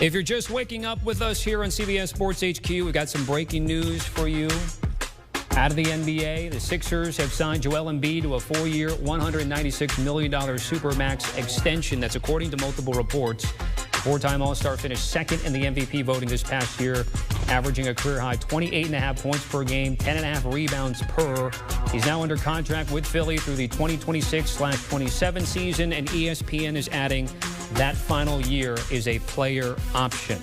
If you're just waking up with us here on CBS Sports HQ, we got some breaking news for you. Out of the NBA, the Sixers have signed Joel Embiid to a 4-year, $196 million Supermax extension. That's according to multiple reports. Four-time All-Star finished second in the MVP voting this past year, averaging a career-high 28.5 points per game, 10.5 rebounds per. He's now under contract with Philly through the 2026/27 season, and ESPN is adding that final year is a player option.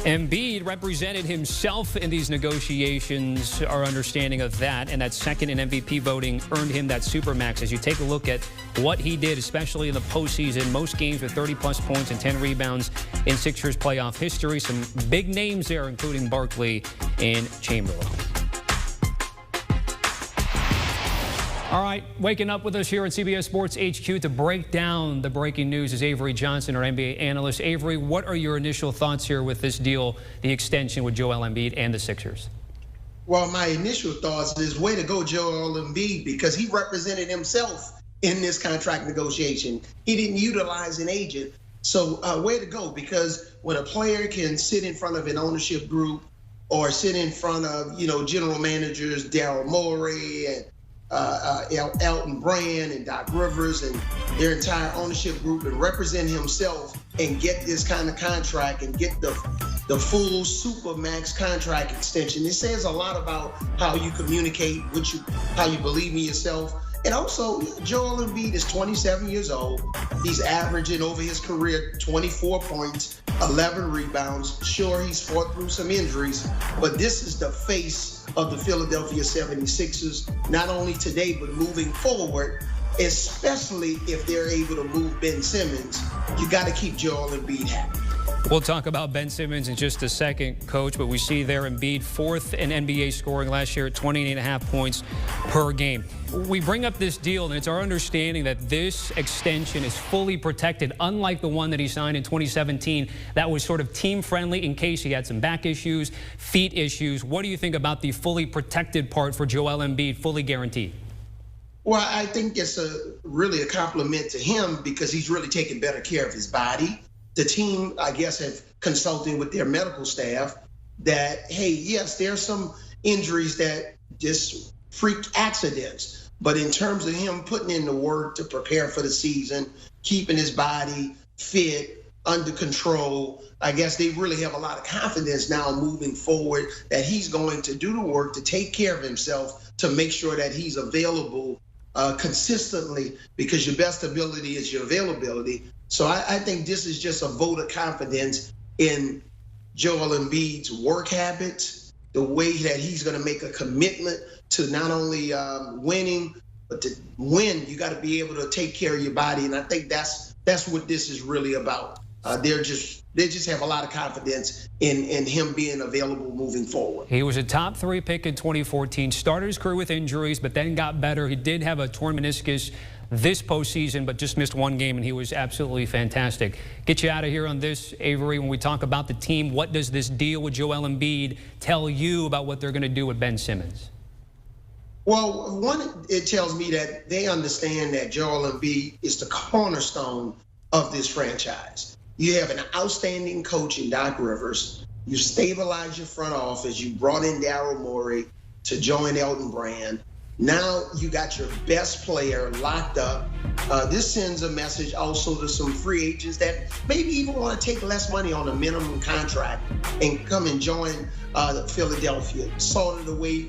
Embiid represented himself in these negotiations, our understanding of that, and that second in MVP voting earned him that Supermax. As you take a look at what he did, especially in the postseason, most games with 30-plus points and 10 rebounds in Sixers playoff history. Some big names there, including Barkley and Chamberlain. All right, waking up with us here at CBS Sports HQ to break down the breaking news is Avery Johnson, our NBA analyst. Avery, what are your initial thoughts here with this deal, the extension with Joel Embiid and the Sixers? Well, my initial thoughts is way to go, Joel Embiid, because he represented himself in this contract negotiation. He didn't utilize an agent. So way to go, because when a player can sit in front of an ownership group or sit in front of, general managers, Daryl Morey and Elton Brand and Doc Rivers and their entire ownership group and represent himself and get this kind of contract and get the full Supermax contract extension. It says a lot about how you communicate, how you believe in yourself. And also, Joel Embiid is 27 years old. He's averaging over his career 24 points, 11 rebounds. Sure, he's fought through some injuries, but this is the face of the Philadelphia 76ers, not only today, but moving forward, especially if they're able to move Ben Simmons. You got to keep Joel Embiid happy. We'll talk about Ben Simmons in just a second, Coach, but we see there Embiid fourth in NBA scoring last year at 28.5 points per game. We bring up this deal, and it's our understanding that this extension is fully protected, unlike the one that he signed in 2017 that was sort of team-friendly in case he had some back issues, feet issues. What do you think about the fully protected part for Joel Embiid, fully guaranteed? Well, I think it's really a compliment to him because he's really taking better care of his body. The team, I guess, have consulted with their medical staff that, hey, yes, there's some injuries that just freak accidents. But in terms of him putting in the work to prepare for the season, keeping his body fit, under control, I guess they really have a lot of confidence now moving forward that he's going to do the work to take care of himself to make sure that he's available consistently, because your best ability is your availability. So I think this is just a vote of confidence in Joel Embiid's work habits, the way that he's going to make a commitment to not only winning, but to win, you got to be able to take care of your body. And I think that's what this is really about. They just have a lot of confidence in him being available moving forward. He was a top 3 pick in 2014, started his career with injuries, but then got better. He did have a torn meniscus this postseason, but just missed one game, and he was absolutely fantastic. Get you out of here on this, Avery. When we talk about the team, what does this deal with Joel Embiid tell you about what they're going to do with Ben Simmons? Well, one, it tells me that they understand that Joel Embiid is the cornerstone of this franchise. You have an outstanding coach in Doc Rivers. You stabilize your front office. You brought in Daryl Morey to join Elton Brand. Now you got your best player locked up. This sends a message also to some free agents that maybe even want to take less money on a minimum contract and come and join Philadelphia. Sort of the way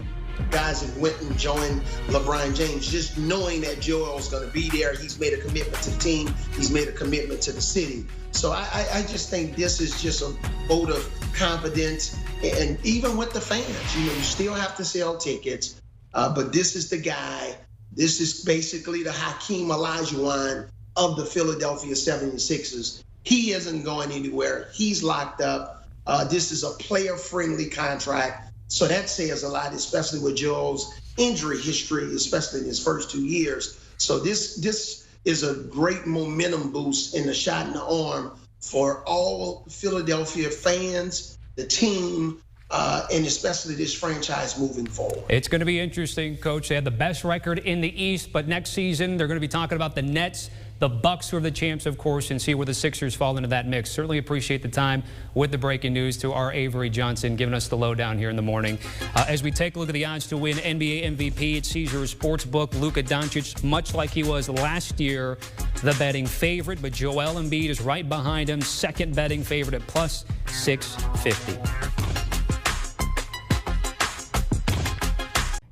guys have went and joined LeBron James, just knowing that Joel's going to be there. He's made a commitment to the team. He's made a commitment to the city. So I just think this is just a vote of confidence. And even with the fans, you still have to sell tickets. But this is the guy. This is basically the Hakeem Olajuwon of the Philadelphia 76ers. He isn't going anywhere. He's locked up. This is a player-friendly contract. So that says a lot, especially with Joel's injury history, especially in his first 2 years. So this is a great momentum boost in the shot in the arm for all Philadelphia fans, the team, and especially this franchise moving forward. It's going to be interesting, Coach. They had the best record in the East, but next season they're going to be talking about the Nets The Bucks are the champs, of course, and see where the Sixers fall into that mix. Certainly appreciate the time with the breaking news to our Avery Johnson giving us the lowdown here in the morning. As we take a look at the odds to win NBA MVP at CBS Sportsbook, Luka Doncic, much like he was last year, the betting favorite, but Joel Embiid is right behind him, second betting favorite at plus 650.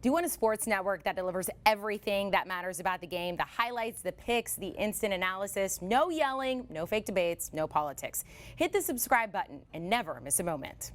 Do you want a sports network that delivers everything that matters about the game? The highlights, the picks, the instant analysis, no yelling, no fake debates, no politics. Hit the subscribe button and never miss a moment.